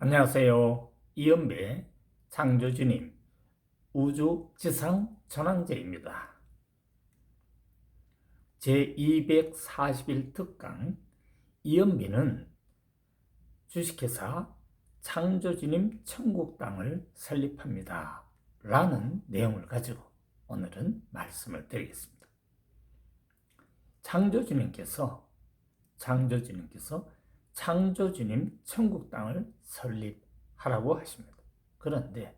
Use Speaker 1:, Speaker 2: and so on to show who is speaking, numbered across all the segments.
Speaker 1: 안녕하세요. 이연배 창조주님 우주지상전황제입니다. 제241특강 이연배는 주식회사 창조주님 천국당을 설립합니다. 라는 내용을 가지고 오늘은 말씀을 드리겠습니다. 창조주님께서 창조주님 천국당을 설립하라고 하십니다. 그런데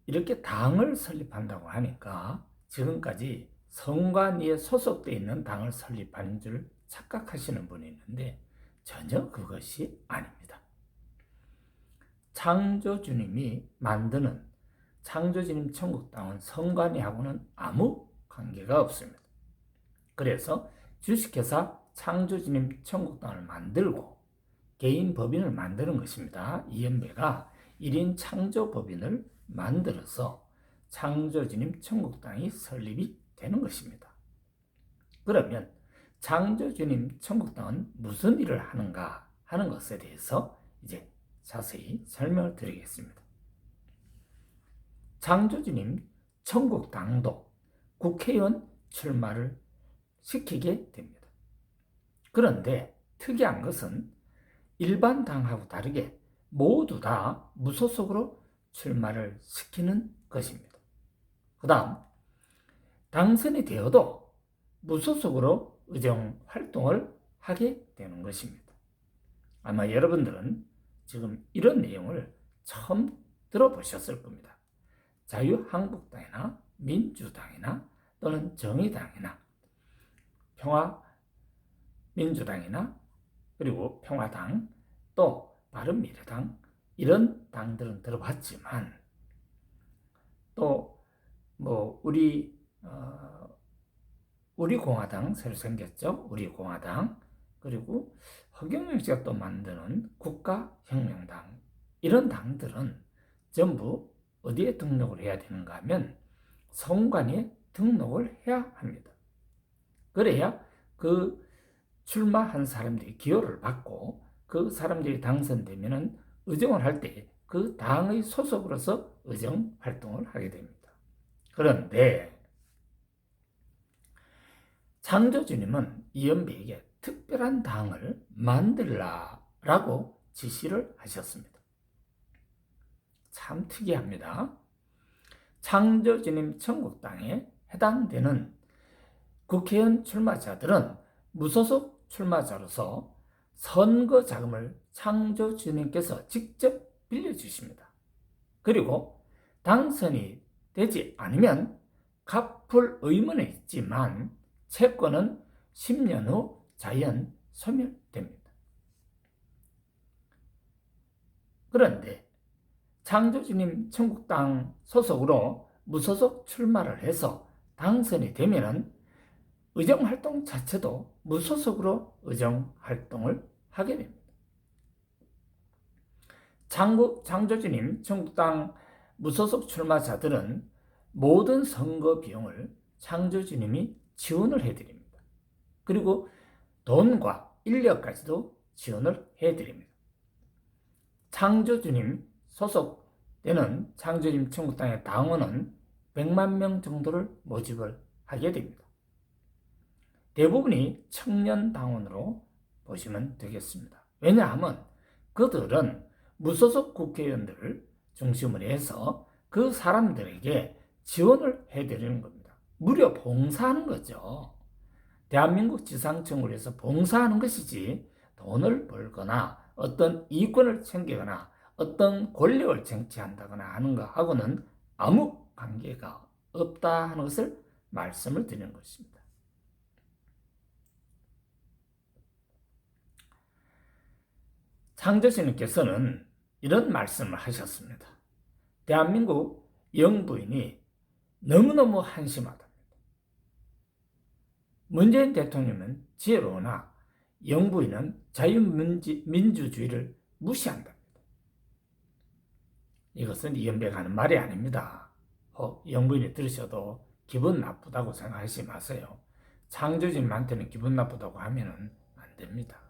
Speaker 1: 이렇게 당을 설립한다고 하니까 지금까지 성관위에 소속되어 있는 당을 설립하는 줄 착각하시는 분이 있는데 전혀 그것이 아닙니다. 창조주님이 만드는 창조주님 천국당은 성관위하고는 아무 관계가 없습니다. 그래서 주식회사 창조주님 천국당을 만들고 개인 법인을 만드는 것입니다. 이연배가 1인 창조법인을 만들어서 창조주님 천국당이 설립이 되는 것입니다. 그러면 창조주님 천국당은 무슨 일을 하는가 하는 것에 대해서 이제 자세히 설명을 드리겠습니다. 창조주님 천국당도 국회의원 출마를 시키게 됩니다. 그런데 특이한 것은 일반 당하고 다르게 모두 다 무소속으로 출마를 시키는 것입니다. 그 다음 당선이 되어도 무소속으로 의정 활동을 하게 되는 것입니다. 아마 여러분들은 지금 이런 내용을 처음 들어보셨을 겁니다. 자유한국당이나 민주당이나 또는 정의당이나 평화민주당이나 그리고 평화당 또 바른미래당 이런 당들은 들어봤지만 또 뭐 우리 공화당 새로 생겼죠. 우리 공화당 그리고 허경영 씨가 또 만드는 국가혁명당 이런 당들은 전부 어디에 등록을 해야 되는가 하면 성관위에 등록을 해야 합니다. 그래야 그 출마한 사람들이 기호를 받고 그 사람들이 당선되면 의정을 할 때 그 당의 소속으로서 의정 활동을 하게 됩니다. 그런데 창조주님은 이연배에게 특별한 당을 만들라라고 지시를 하셨습니다. 참 특이합니다. 창조주님 천국당에 해당되는 국회의원 출마자들은 무소속 출마자로서 선거 자금을 창조주님께서 직접 빌려주십니다. 그리고 당선이 되지 않으면 갚을 의무는 있지만 채권은 10년 후 자연 소멸됩니다. 그런데 창조주님 천국당 소속으로 무소속 출마를 해서 당선이 되면 의정활동 자체도 무소속으로 의정활동을 하게 됩니다. 창조주님 천국당 무소속 출마자들은 모든 선거 비용을 창조주님이 지원을 해드립니다. 그리고 돈과 인력까지도 지원을 해드립니다. 창조주님 소속되는 창조주님 천국당의 당원은 100만 명 정도를 모집을 하게 됩니다. 대부분이 청년 당원으로 보시면 되겠습니다. 왜냐하면 그들은 무소속 국회의원들을 중심으로 해서 그 사람들에게 지원을 해드리는 겁니다. 무려 봉사하는 거죠. 대한민국 지상청을 해서 봉사하는 것이지 돈을 벌거나 어떤 이권을 챙기거나 어떤 권력을 쟁취한다거나 하는 것하고는 아무 관계가 없다 하는 것을 말씀을 드리는 것입니다. 창조주님께서는 이런 말씀을 하셨습니다. 대한민국 영부인이 너무너무 한심하다. 문재인 대통령은 지혜로우나 영부인은 자유민주주의를 무시한다. 이것은 이연배가 하는 말이 아닙니다. 영부인이 들으셔도 기분 나쁘다고 생각하지 마세요. 창조주님한테는 기분 나쁘다고 하면 안 됩니다.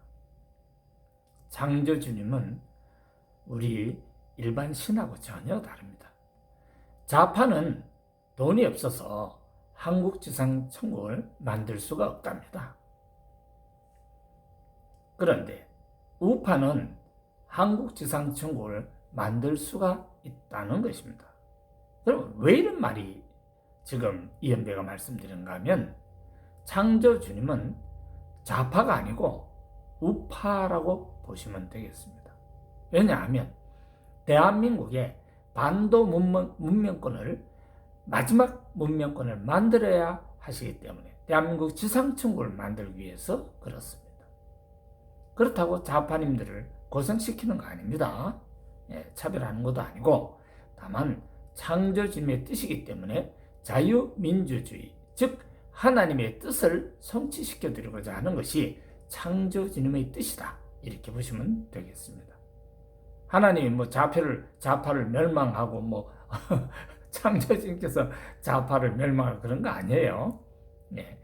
Speaker 1: 창조주님은 우리 일반 신하고 전혀 다릅니다. 좌파는 돈이 없어서 한국지상천국을 만들 수가 없답니다. 그런데 우파는 한국지상천국을 만들 수가 있다는 것입니다. 그럼 왜 이런 말이 지금 이현배가 말씀드리는가 하면 창조주님은 좌파가 아니고 우파라고 보시면 되겠습니다. 왜냐하면 대한민국의 반도 문명권을 마지막 문명권을 만들어야 하시기 때문에 대한민국 지상천국을 만들기 위해서 그렇습니다. 그렇다고 좌파님들을 고생시키는 거 아닙니다. 차별하는 것도 아니고 다만 창조주님의 뜻이기 때문에 자유민주주의, 즉 하나님의 뜻을 성취시켜 드리고자 하는 것이 창조주님의 뜻이다. 이렇게 보시면 되겠습니다. 하나님이 뭐 좌파를 멸망하고 뭐 창조주님께서 좌파를 멸망하고 그런 거 아니에요. 네.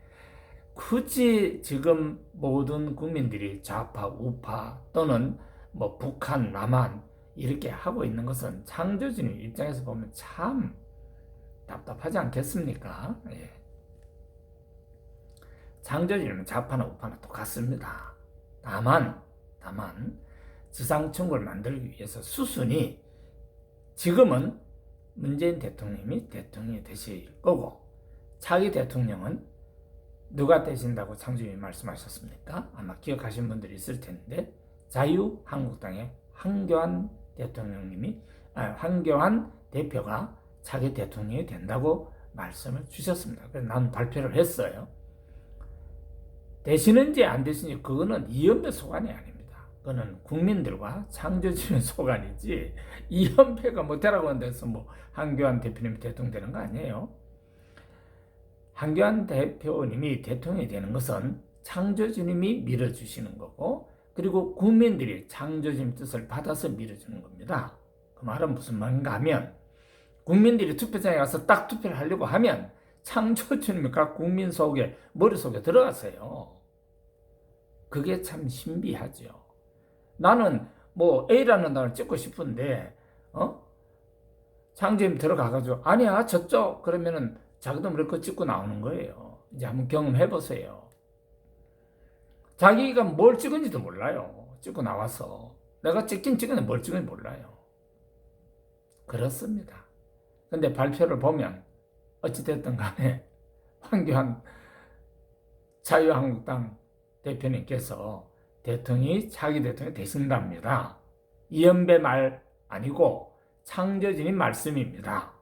Speaker 1: 굳이 지금 모든 국민들이 좌파, 우파 또는 뭐 북한, 남한 이렇게 하고 있는 것은 창조주님 입장에서 보면 참 답답하지 않겠습니까? 예. 창조주님은 좌파나 우파나 똑같습니다. 다만 지상천국을 만들기 위해서 수순이 지금은 문재인 대통령이 대통령이 되실 거고 차기 대통령은 누가 되신다고 창조주님이 말씀하셨습니까? 아마 기억하신 분들이 있을 텐데 자유한국당의 황교안 대표가 차기 대통령이 된다고 말씀을 주셨습니다. 그래서 나는 발표를 했어요. 되시는지 안 되시는지 그거는 이현배 소관이 아닙니다. 그거는 국민들과 창조주의 소관이지 이현배가 뭐 되라고 한데서 뭐 황교안 대표님이 대통령 되는 거 아니에요. 황교안 대표님이 대통령이 되는 것은 창조주님이 밀어주시는 거고 그리고 국민들이 창조주님 뜻을 받아서 밀어주는 겁니다. 그 말은 무슨 말인가 하면 국민들이 투표장에 가서 딱 투표를 하려고 하면 창조주님이 각 국민 속에 머릿속에 들어가세요. 그게 참 신비하죠. 나는 뭐 A라는 단어를 찍고 싶은데 창조주님 들어가가지고 아니야 저쪽 그러면은 자기도 모르게 그거 찍고 나오는 거예요. 이제 한번 경험해 보세요. 자기가 뭘 찍은지도 몰라요. 찍고 나와서 내가 찍긴 찍었는데 뭘 찍은지 몰라요. 그렇습니다. 근데 발표를 보면 어찌됐든 간에 황교안 자유한국당 대표님께서 대통령이 차기 대통령이 되신답니다. 이현배 말 아니고 창조주님 말씀입니다.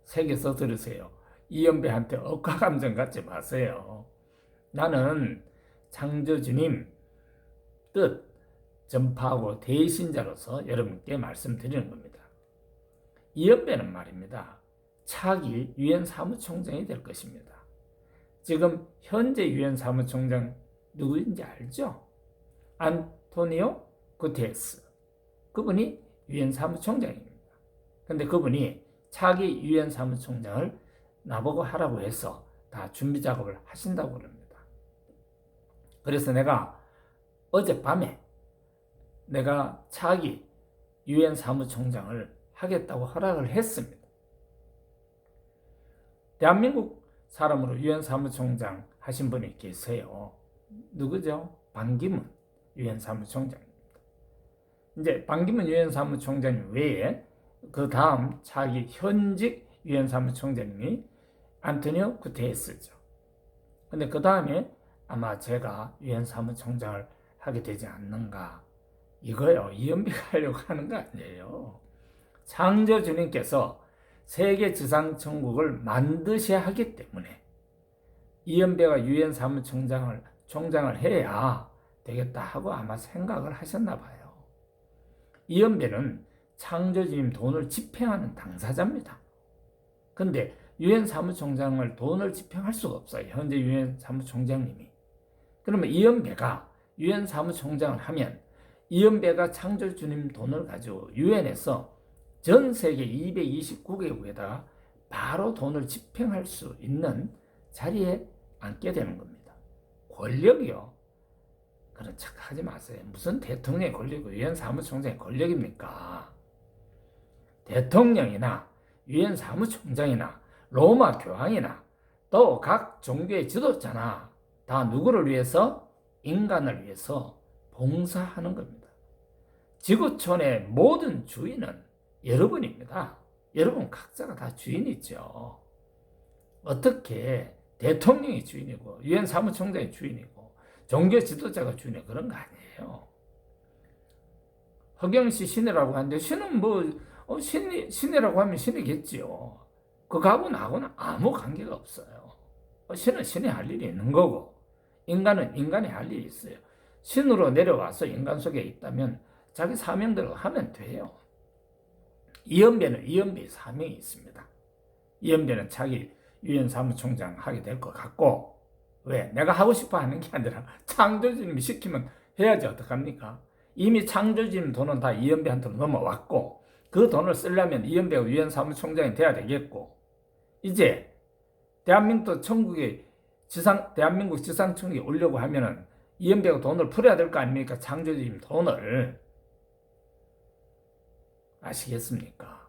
Speaker 1: 새겨서 들으세요. 이현배한테 억하감정 갖지 마세요. 나는 창조주님 뜻 전파하고 대신자로서 여러분께 말씀드리는 겁니다. 이현배는 말입니다. 차기 유엔 사무총장이 될 것입니다. 지금 현재 유엔 사무총장 누구인지 알죠? 안토니오 구테레스. 그분이 유엔 사무총장입니다. 근데 그분이 차기 유엔 사무총장을 나보고 하라고 해서 다 준비 작업을 하신다고 그럽니다. 그래서 내가 어젯밤에 내가 차기 유엔 사무총장을 하겠다고 허락을 했습니다. 대한민국 사람으로 유엔 사무총장 하신 분이 계세요. 누구죠? 반기문 유엔 사무총장입니다. 이제 반기문 유엔 사무총장 외에 그 다음 차기 현직 유엔 사무총장님이 안토니오 구테레스죠. 근데 그 다음에 아마 제가 유엔 사무총장을 하게 되지 않는가 이거요. 이현배가 하려고 하는 거 아니에요. 창조주님께서 세계 지상천국을 만드셔야 하기 때문에 이현배가 유엔 사무총장을 해야 되겠다 하고 아마 생각을 하셨나 봐요. 이현배는 창조주님 돈을 집행하는 당사자입니다. 근데 유엔 사무총장을 돈을 집행할 수가 없어요. 현재 유엔 사무총장님이. 그러면 이현배가 유엔 사무총장을 하면 이현배가 창조주님 돈을 가지고 유엔에서 전 세계 229개국에다가 바로 돈을 집행할 수 있는 자리에 앉게 되는 겁니다. 권력이요. 그런 착하지 마세요. 무슨 대통령의 권력이고 유엔 사무총장의 권력입니까? 대통령이나 유엔 사무총장이나 로마 교황이나 또 각 종교의 지도자나 다 누구를 위해서? 인간을 위해서 봉사하는 겁니다. 지구촌의 모든 주인은 여러분입니다. 여러분 각자가 다 주인이죠. 어떻게 대통령이 주인이고 유엔 사무총장이 주인이고 종교 지도자가 주인이고 그런 거 아니에요. 허경씨 신이라고 하는데 신은 신이라고 하면 신이겠지요. 그거하고 나하고는 아무 관계가 없어요. 신은 신이 할 일이 있는 거고 인간은 인간이 할 일이 있어요. 신으로 내려와서 인간 속에 있다면 자기 사명대로 하면 돼요. 이연배는 이연배의 사명이 있습니다. 이연배는 자기 유엔 사무총장 하게 될 것 같고, 왜? 내가 하고 싶어 하는 게 아니라 창조주님이 시키면 해야지 어떡합니까? 이미 창조주님 돈은 다 이연배한테로 넘어왔고 그 돈을 쓰려면 이연배가 유엔 사무총장이 돼야 되겠고, 이제 대한민국 지상천국에 오려고 하면은 이연배가 돈을 풀어야 될 거 아닙니까? 창조주님 돈을. 아시겠습니까?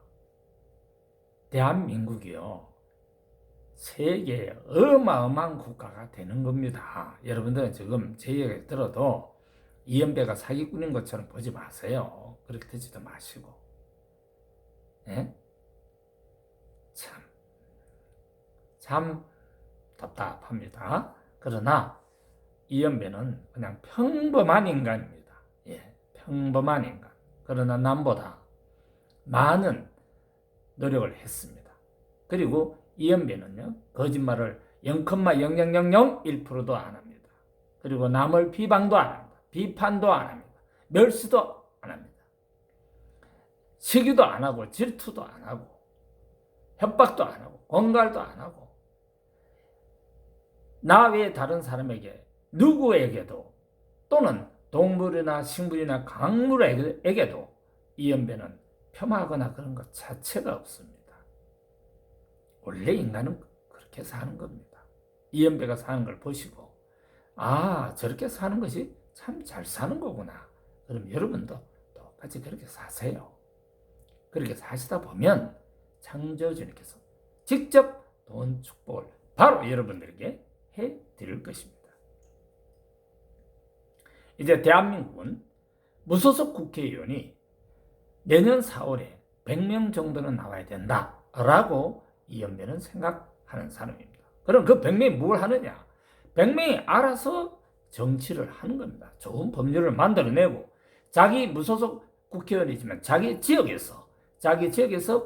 Speaker 1: 대한민국이요, 세계의 어마어마한 국가가 되는 겁니다. 여러분들은 지금 제 얘기 들어도 이연배가 사기꾼인 것처럼 보지 마세요. 그렇게 되지도 마시고. 예? 참 답답합니다. 그러나 이연배는 그냥 평범한 인간입니다. 예, 평범한 인간. 그러나 남보다 많은 노력을 했습니다. 그리고 이연배는요, 거짓말을 0,0001%도 안 합니다. 그리고 남을 비방도 안 합니다. 비판도 안 합니다. 멸시도 안 합니다. 시기도 안 하고 질투도 안 하고 협박도 안 하고 공갈도 안 하고 나 외에 다른 사람에게 누구에게도 또는 동물이나 식물이나 강물에게도 이연배는 폄하하거나 그런 것 자체가 없습니다. 원래 인간은 그렇게 사는 겁니다. 이연배가 사는 걸 보시고 아, 저렇게 사는 것이 참 잘 사는 거구나. 그럼 여러분도 똑같이 그렇게 사세요. 그렇게 사시다 보면 창조주님께서 직접 돈 축복을 바로 여러분들에게 해드릴 것입니다. 이제 대한민국은 무소속 국회의원이 내년 4월에 100명 정도는 나와야 된다라고 이연배는 생각하는 사람입니다. 그럼 그 100명이 뭘 하느냐? 100명이 알아서 정치를 하는 겁니다. 좋은 법률을 만들어내고 자기 무소속 국회의원이지만 자기 지역에서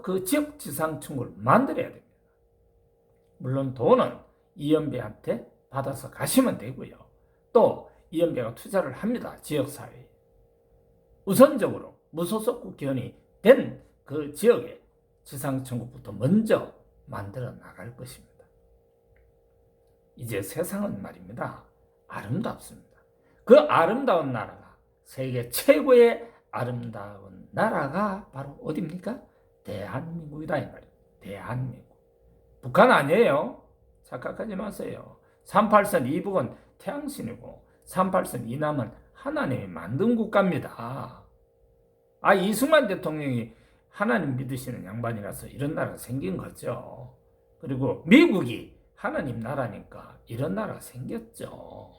Speaker 1: 그 지역 지상청구를 만들어야 됩니다. 물론 돈은 이연배한테 받아서 가시면 되고요. 또 이연배가 투자를 합니다. 지역사회에. 우선적으로 무소속 국회의원이 된 그 지역에 지상청구부터 먼저 만들어 나갈 것입니다. 이제 세상은 말입니다. 아름답습니다. 그 아름다운 나라가, 세계 최고의 아름다운 나라가 바로 어디입니까? 대한민국이다 이 말이에요. 대한민국. 북한 아니에요. 착각하지 마세요. 38선 이북은 태양신이고 38선 이남은 하나님이 만든 국가입니다. 이승만 대통령이 하나님 믿으시는 양반이라서 이런 나라가 생긴 거죠. 그리고 미국이 하나님 나라니까 이런 나라가 생겼죠.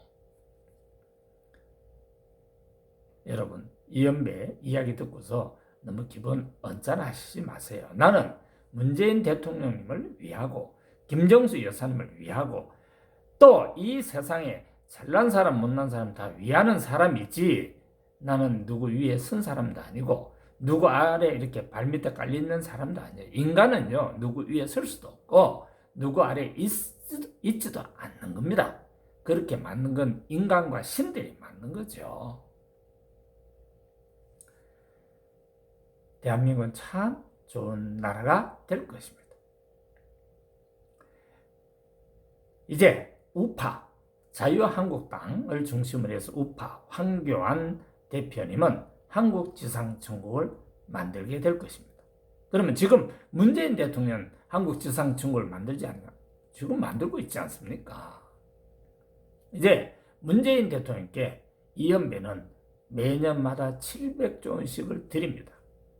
Speaker 1: 여러분, 이연배 이야기 듣고서 너무 기분 언짢아하시지 마세요. 나는 문재인 대통령님을 위하고 김정수 여사님을 위하고 또 이 세상에 잘난 사람 못난 사람 다 위하는 사람이지, 나는 누구 위에 선 사람도 아니고 누구 아래 이렇게 발밑에 깔려있는 사람도 아니에요. 인간은요, 누구 위에 설 수도 없고 누구 아래 있지도 않는 겁니다. 그렇게 만든 건 인간과 신들이 만든 거죠. 대한민국은 참 좋은 나라가 될 것입니다. 이제 우파 자유한국당을 중심으로 해서 우파 황교안 대표님은 한국지상천국을 만들게 될 것입니다. 그러면 지금 문재인 대통령 한국지상천국을 만들지 않나? 지금 만들고 있지 않습니까? 이제 문재인 대통령께 이연배는 매년마다 700조 원씩을 드립니다.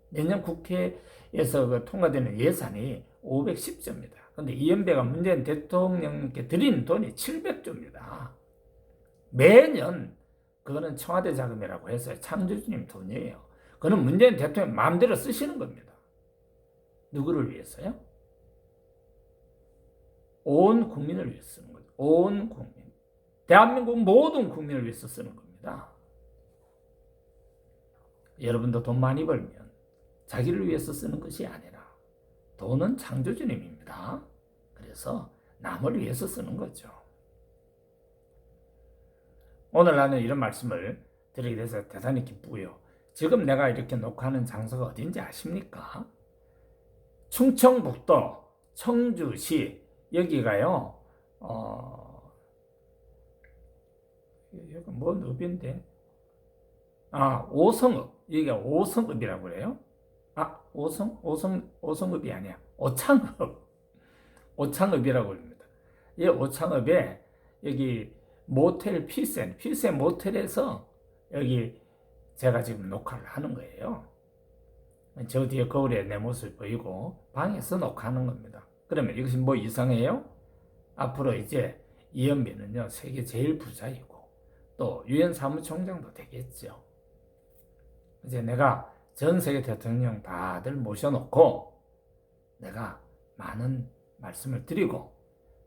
Speaker 1: 내년 국회에서 통과되는 예산이 510조입니다. 근데 이연배가 문재인 대통령께 드린 돈이 700조입니다. 매년 그거는 청와대 자금이라고 해서 창조주님 돈이에요. 그거는 문재인 대통령 마음대로 쓰시는 겁니다. 누구를 위해서요? 온 국민을 위해서 쓰는 거죠. 온 국민. 대한민국 모든 국민을 위해서 쓰는 겁니다. 여러분도 돈 많이 벌면 자기를 위해서 쓰는 것이 아니라 돈은 창조주님입니다. 그래서 남을 위해서 쓰는 거죠. 오늘 나는 이런 말씀을 드리게 돼서 대단히 기쁘고요. 지금 내가 이렇게 녹화하는 장소가 어딘지 아십니까? 충청북도 청주시 여기가요. 여기 뭔 읍인데? 오성읍. 여기가 오성읍이라고 그래요. 오성읍이 아니야. 오창읍. 오창읍이라고 합니다. 이 오창읍에 여기 모텔 필센 모텔에서 여기 제가 지금 녹화를 하는 거예요. 저 뒤에 거울에 내 모습 보이고 방에서 녹화하는 겁니다. 그러면 이것이 뭐 이상해요? 앞으로 이제 이연배는요 세계 제일 부자이고 또 유엔 사무총장도 되겠죠. 이제 내가 전 세계 대통령 다들 모셔놓고 내가 많은 말씀을 드리고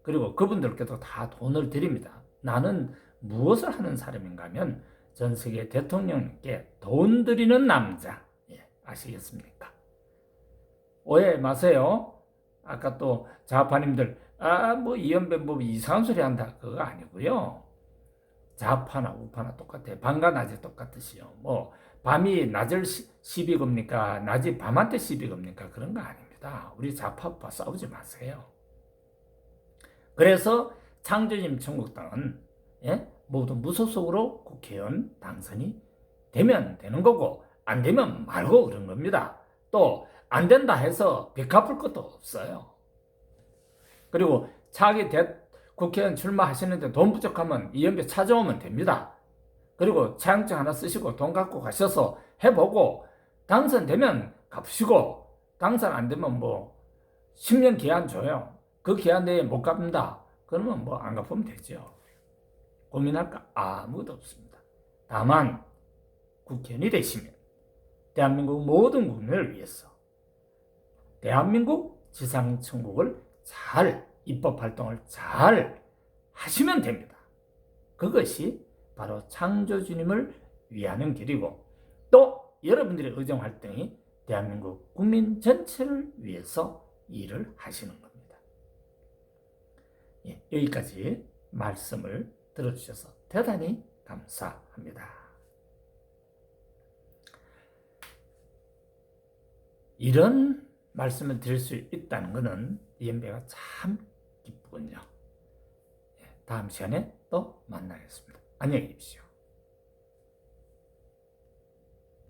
Speaker 1: 그리고 그분들께도 다 돈을 드립니다. 나는 무엇을 하는 사람인가 하면 전 세계 대통령께 돈 드리는 남자. 아시겠습니까? 오해 마세요. 아까 또 좌파님들 뭐 이연배 뭐 이상한 소리 한다 그거 아니고요. 좌파나 우파나 똑같아요. 밤과 낮이 똑같으시요. 뭐 밤이 낮을 시비 겁니까? 낮이 밤한테 시비 겁니까? 그런 거 아닙니다. 우리 좌파 우파 싸우지 마세요. 그래서 창조님 청국당은 모두 무소속으로 국회의원 당선이 되면 되는 거고 안 되면 말고 그런 겁니다. 또 안 된다 해서 빚 갚을 것도 없어요. 그리고 차기 국회의원 출마하시는데 돈 부족하면 이연배 찾아오면 됩니다. 그리고 차용증 하나 쓰시고 돈 갖고 가셔서 해보고 당선되면 갚으시고 당선 안 되면 뭐 10년 기한 줘요. 그 기한 내에 못 갚는다. 그러면 뭐 안 갚으면 되죠. 고민할 거 아무것도 없습니다. 다만 국회의원이 되시면 대한민국 모든 국민을 위해서 대한민국 지상천국을 잘 입법 활동을 잘 하시면 됩니다. 그것이 바로 창조주님을 위하는 길이고 또 여러분들의 의정 활동이 대한민국 국민 전체를 위해서 일을 하시는 겁니다. 여기까지 말씀을 들어주셔서 대단히 감사합니다. 이런 말씀을 드릴 수 있다는 것은 이연배가 참 기쁘군요. 다음 시간에 또 만나겠습니다. 안녕히 계십시오.